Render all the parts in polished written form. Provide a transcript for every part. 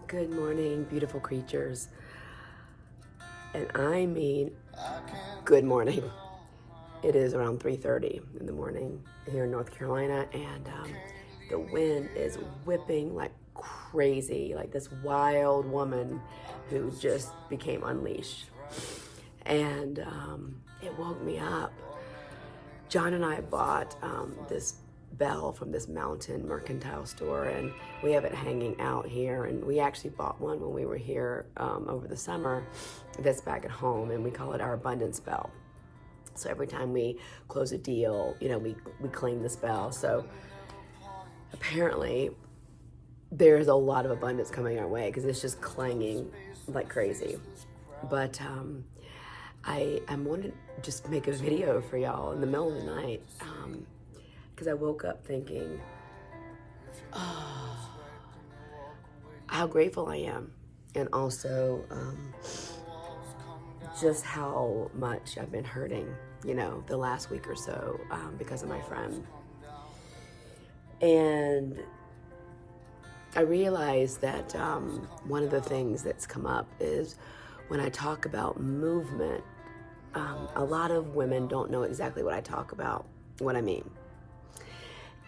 Good morning, beautiful creatures. And I mean, good morning. It is around 3:30 in the morning here in North Carolina, and the wind is whipping like crazy, like this wild woman who just became unleashed. And it woke me up. John and I bought this bell from this mountain mercantile store, and we have it hanging out here, and we actually bought one when we were here over the summer that's back at home, and we call it our abundance bell. So every time we close a deal, we claim this bell. So apparently there's a lot of abundance coming our way because it's just clanging like crazy. But I wanted to just make a video for y'all in the middle of the night because I woke up thinking, oh, how grateful I am, and also just how much I've been hurting, the last week or so because of my friend. And I realized that one of the things that's come up is when I talk about movement, a lot of women don't know exactly what I mean.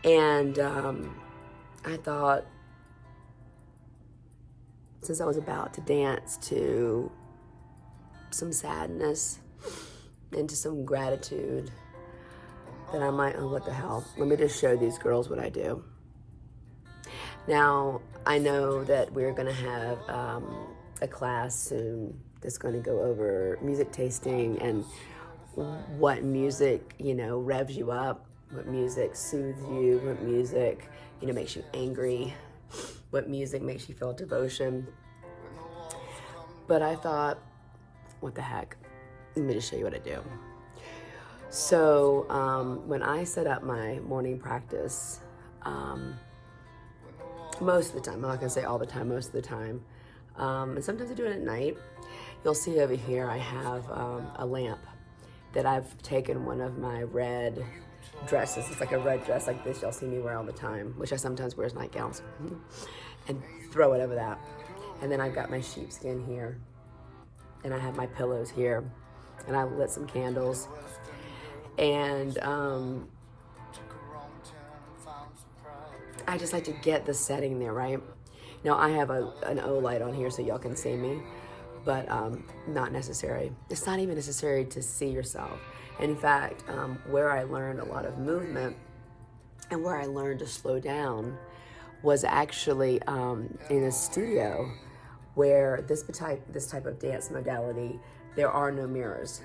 And I thought, since I was about to dance to some sadness and to some gratitude, that I might, what the hell, let me just show these girls what I do. Now, I know that we're going to have a class soon that's going to go over music tasting and what music, revs you up, what music soothes you, what music, makes you angry, what music makes you feel devotion. But I thought, what the heck? Let me just show you what I do. So when I set up my morning practice, most of the time, I'm not gonna say all the time, most of the time, and sometimes I do it at night. You'll see over here I have a lamp that I've taken one of my red dresses. It's like a red dress like this y'all see me wear all the time, which I sometimes wear as nightgowns, and throw it over that. And then I've got my sheepskin here, and I have my pillows here, and I lit some candles. And I just like to get the setting there, right? Now I have an O light on here so y'all can see me, but not necessary. It's not even necessary to see yourself. In fact, where I learned a lot of movement and where I learned to slow down was actually in a studio where this type of dance modality, there are no mirrors.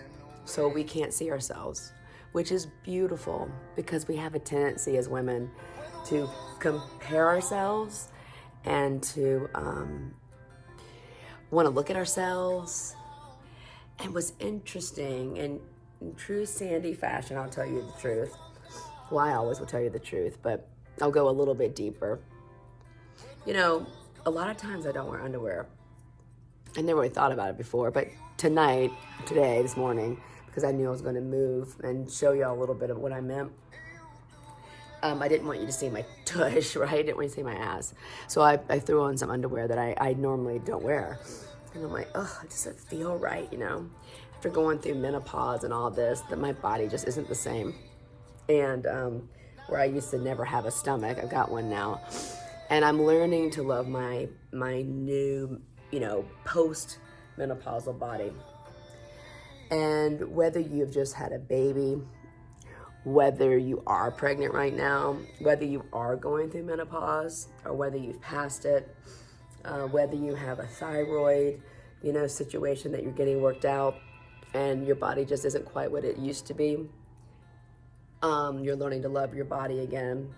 So we can't see ourselves, which is beautiful because we have a tendency as women to compare ourselves and to want to look at ourselves. And what's interesting, and in true Sandy fashion, I'll tell you the truth. Well, I always will tell you the truth, but I'll go a little bit deeper. A lot of times I don't wear underwear. I never really thought about it before, but today, this morning, because I knew I was going to move and show y'all a little bit of what I meant, I didn't want you to see my tush, right? I didn't want you to see my ass. So I threw on some underwear that I normally don't wear. And I'm like, oh, it doesn't feel right, After going through menopause and all this, that my body just isn't the same. And where I used to never have a stomach, I've got one now. And I'm learning to love my new, post-menopausal body. And whether you've just had a baby, whether you are pregnant right now, whether you are going through menopause, or whether you've passed it, whether you have a thyroid, situation that you're getting worked out, and your body just isn't quite what it used to be. You're learning to love your body again.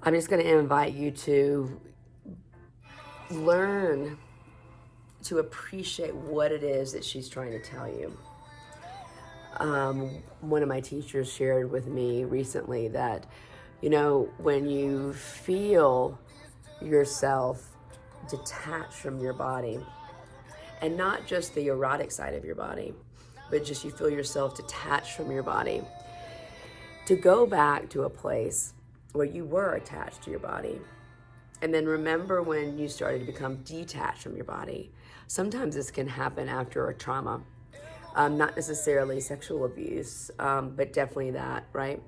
I'm just going to invite you to learn to appreciate what it is that she's trying to tell you. One of my teachers shared with me recently that, when you feel yourself detached from your body, and not just the erotic side of your body, but just you feel yourself detached from your body, to go back to a place where you were attached to your body And then remember when you started to become detached from your body. Sometimes this can happen after a trauma. Not necessarily sexual abuse, but definitely that, right?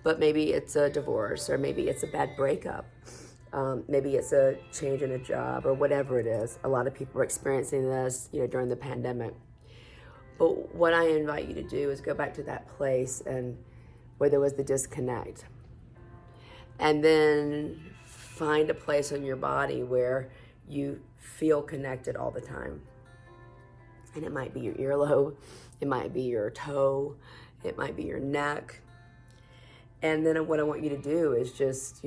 But maybe it's a divorce, or maybe it's a bad breakup. Maybe it's a change in a job, or whatever it is. A lot of people are experiencing this, during the pandemic. But what I invite you to do is go back to that place and where there was the disconnect. And then find a place in your body where you feel connected all the time. And it might be your earlobe, it might be your toe, it might be your neck. And then what I want you to do is just,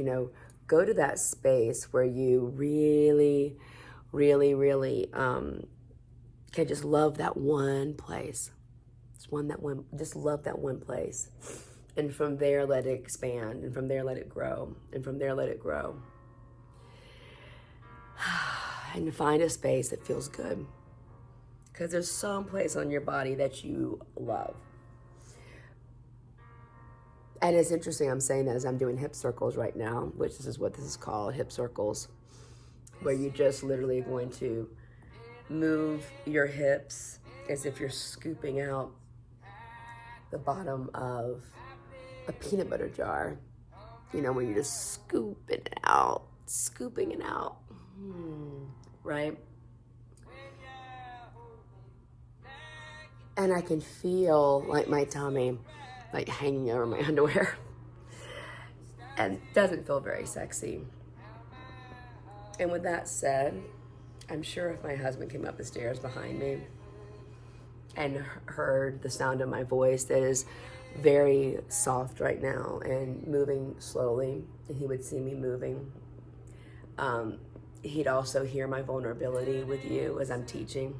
go to that space where you really, really, really can just love that one place. Just love that one place. And from there, let it expand. And from there, let it grow. And from there, let it grow. And find a space that feels good. Because there's some place on your body that you love. And it's interesting, I'm saying that as I'm doing hip circles right now, which this is what this is called, hip circles, where you just literally going to move your hips as if you're scooping out the bottom of a peanut butter jar, where you're just scooping it out, right? And I can feel like my tummy hanging over my underwear, and it doesn't feel very sexy. And with that said, I'm sure if my husband came up the stairs behind me and heard the sound of my voice that is very soft right now and moving slowly, and he would see me moving, he'd also hear my vulnerability with you as I'm teaching.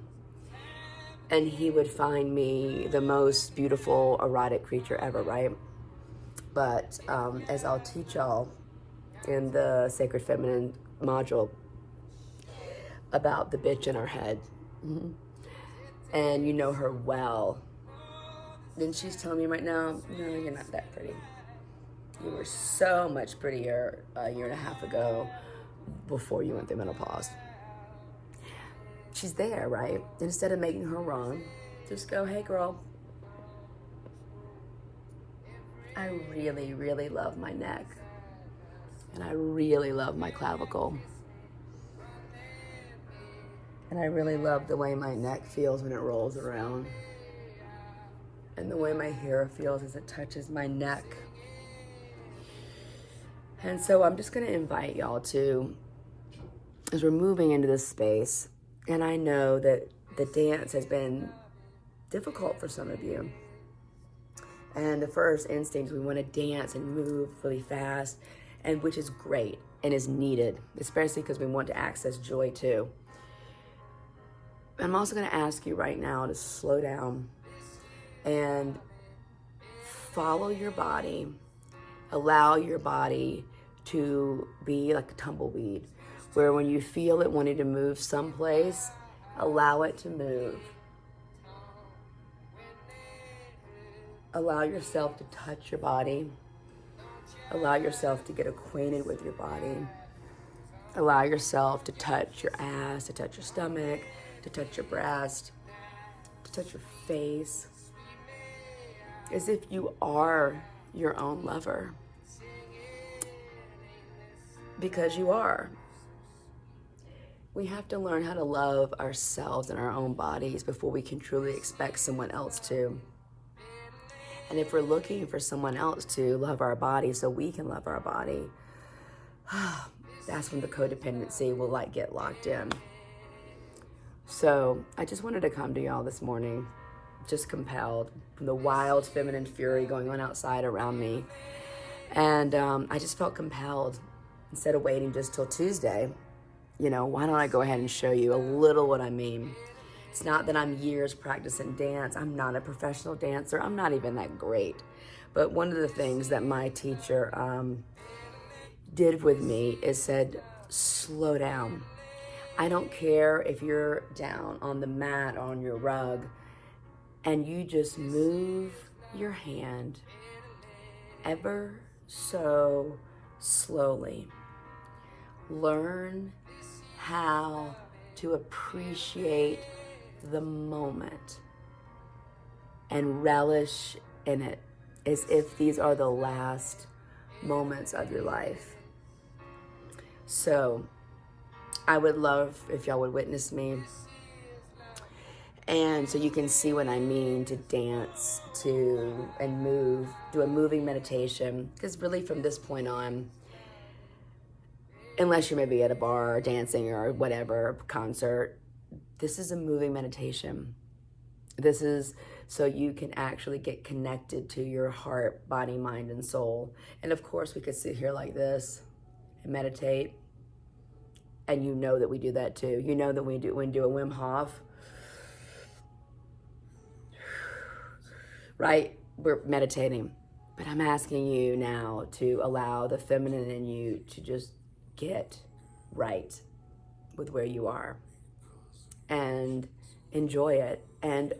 And he would find me the most beautiful, erotic creature ever, right? But as I'll teach y'all in the Sacred Feminine module about the bitch in our head, and you know her well, then she's telling me right now, no, you're not that pretty. You were so much prettier a year and a half ago before you went through menopause. She's there, right? Instead of making her wrong, just go, hey girl, I really, really love my neck. And I really love my clavicle. And I really love the way my neck feels when it rolls around. And the way my hair feels as it touches my neck. And so I'm just going to invite y'all to, as we're moving into this space, and I know that the dance has been difficult for some of you. And the first instinct is we want to dance and move really fast, and which is great and is needed, especially because we want to access joy too. I'm also going to ask you right now to slow down and follow your body. Allow your body to be like a tumbleweed, where when you feel it wanting to move someplace, allow it to move. Allow yourself to touch your body. Allow yourself to get acquainted with your body. Allow yourself to touch your ass, to touch your stomach, to touch your breast, to touch your face, as if you are your own lover. Because you are. We have to learn how to love ourselves and our own bodies before we can truly expect someone else to. And if we're looking for someone else to love our body so we can love our body, that's when the codependency will get locked in. So I just wanted to come to y'all this morning, just compelled from the wild feminine fury going on outside around me. And I just felt compelled, instead of waiting just till Tuesday, why don't I go ahead and show you a little what I mean. It's not that I'm years practicing dance. I'm not a professional dancer. I'm not even that great. But one of the things that my teacher did with me is said, slow down. I don't care if you're down on the mat or on your rug and you just move your hand ever so slowly. learn how to appreciate the moment and relish in it as if these are the last moments of your life. So I would love if y'all would witness me, and so you can see what I mean to dance to and move, do a moving meditation, because really from this point on, unless you're maybe at a bar or dancing or whatever, concert, this is a moving meditation. This is so you can actually get connected to your heart, body, mind, and soul. And of course, we could sit here like this and meditate. And you know that we do that too. You know that when we do a Wim Hof, right? We're meditating. But I'm asking you now to allow the feminine in you to just get right with where you are and enjoy it. And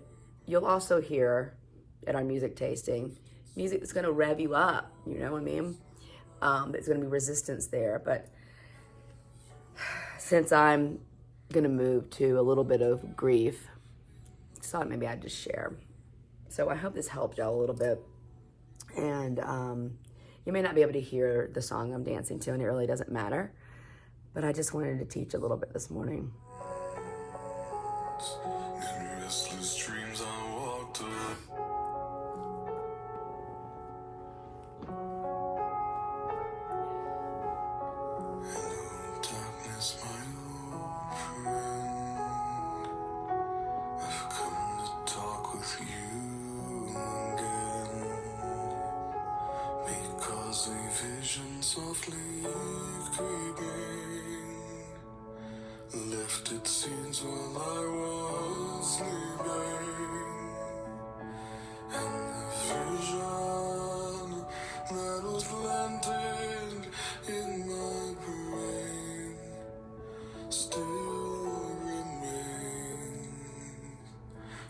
you'll also hear at our music tasting, music that's gonna rev you up, you know what I mean? There's gonna be resistance there, but since I'm gonna move to a little bit of grief, I thought maybe I'd just share. So I hope this helped y'all a little bit. And you may not be able to hear the song I'm dancing to, and it really doesn't matter, but I just wanted to teach a little bit this morning. In restless dreams I walked hello, darkness, my old friend. I've come to talk with you again, because a vision softly creeping left its scenes while I was sleeping, and the vision that was planted in my brain still remains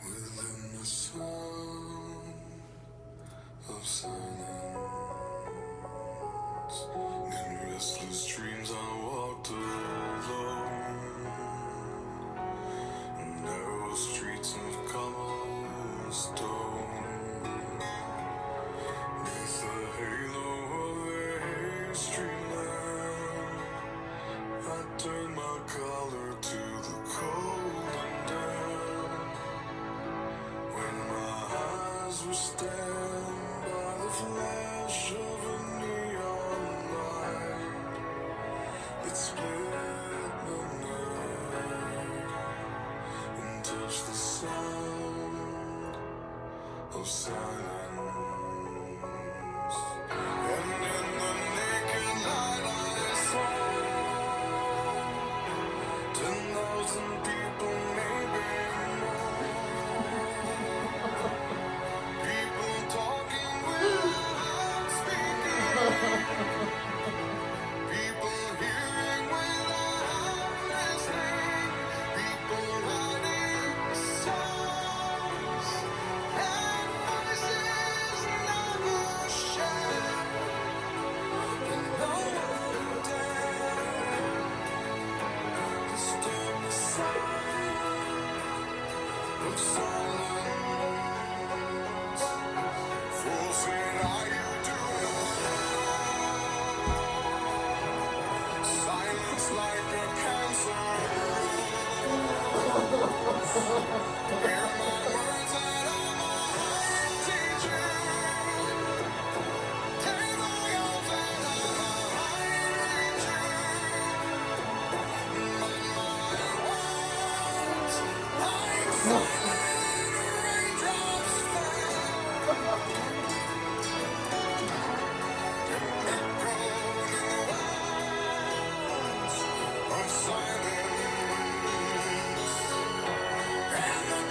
within the sound of silence. In restless dreams I walked alone, narrow streets of cobblestone, neath the halo of a street lamp, I turned my collar to the cold and damp, when my eyes were stabbed by the flash of a neon light that split the night and touch the sound of silence. And in the naked light I saw 10,000 people, maybe more. People talking without speaking. People hearing without listening. People writing songs and voices never shared, and no one dared disturb the sound of silence. Fools said, "Are you doing silence like a cancer?" Hear my words that I might teach you. Take my arms that I might reach you. But my words, like silent raindrops fell, echoed in the wilds of silence. And the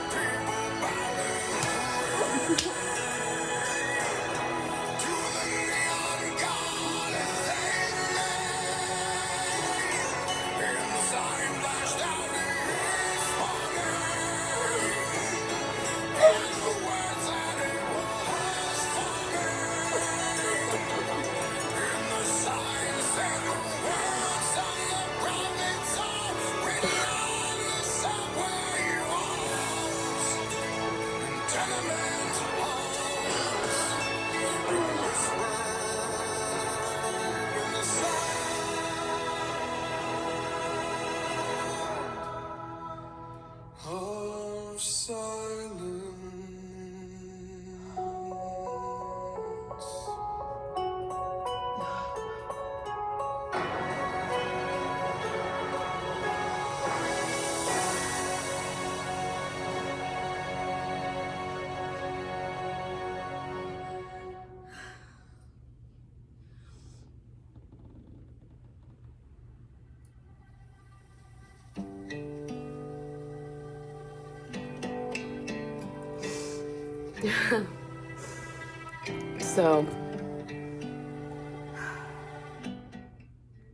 So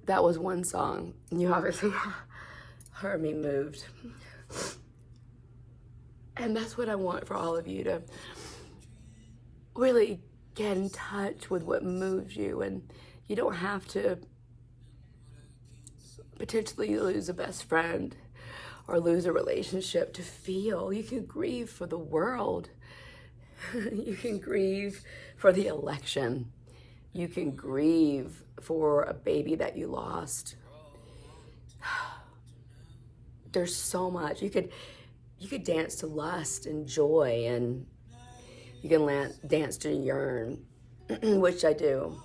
that was one song. You obviously heard me moved. And that's what I want for all of you, to really get in touch with what moves you. And you don't have to potentially lose a best friend or lose a relationship to feel. You can grieve for the world. You can grieve for the election. You can grieve for a baby that you lost. There's so much. You could dance to lust and joy, and you can dance to yearn, which I do.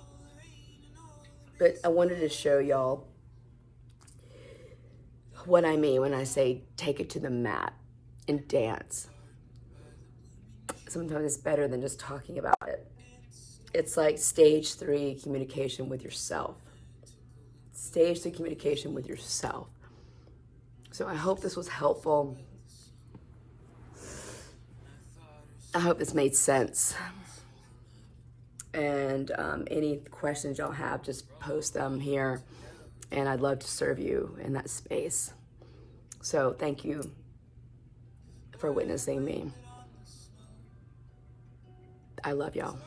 But I wanted to show y'all what I mean when I say take it to the mat and dance. Sometimes it's better than just talking about it. It's like stage 3 communication with yourself. Stage 3 communication with yourself. So I hope this was helpful. I hope this made sense. And any questions y'all have, just post them here. And I'd love to serve you in that space. So thank you for witnessing me. I love y'all.